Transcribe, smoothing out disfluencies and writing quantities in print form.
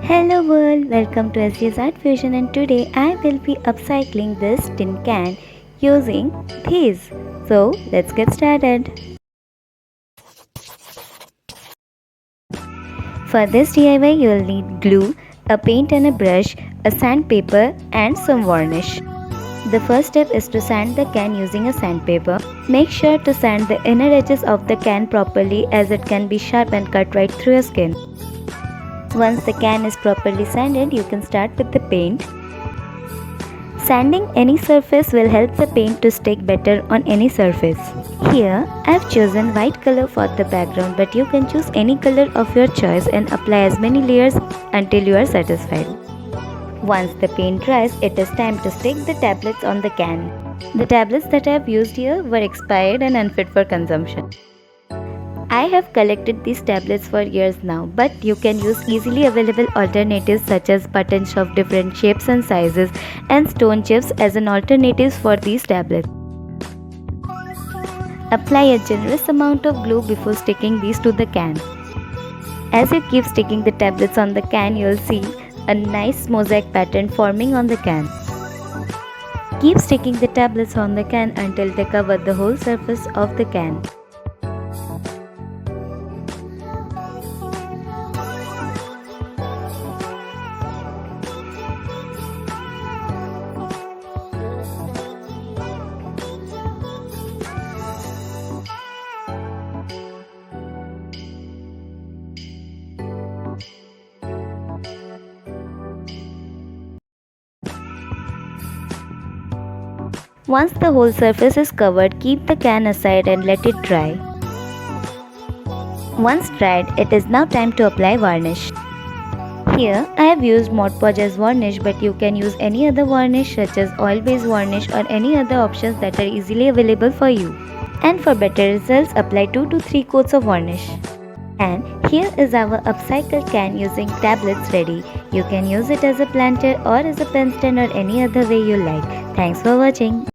Hello world, welcome to SG's ArtFusion, and today I will be upcycling this tin can using these. So let's get started. For this DIY you will need glue, a paint and a brush, a sandpaper and some varnish. The first step is to sand the can using a sandpaper. Make sure to sand the inner edges of the can properly as it can be sharp and cut right through your skin. Once the can is properly sanded, you can start with the paint. Sanding any surface will help the paint to stick better on any surface. Here, I have chosen white color for the background, but you can choose any color of your choice and apply as many layers until you are satisfied. Once the paint dries, it is time to stick the tablets on the can. The tablets that I have used here were expired and unfit for consumption. I have collected these tablets for years now, but you can use easily available alternatives such as buttons of different shapes and sizes and stone chips as an alternative for these tablets. Apply a generous amount of glue before sticking these to the can. As you keep sticking the tablets on the can, you will see a nice mosaic pattern forming on the can. Keep sticking the tablets on the can until they cover the whole surface of the can. Once the whole surface is covered, keep the can aside and let it dry. Once dried, it is now time to apply varnish. Here, I have used Mod Podge as varnish, but you can use any other varnish such as oil-based varnish or any other options that are easily available for you. And for better results, apply 2 to 3 coats of varnish. And here is our upcycled can using tablets ready. You can use it as a planter or as a pen stand or any other way you like. Thanks for watching.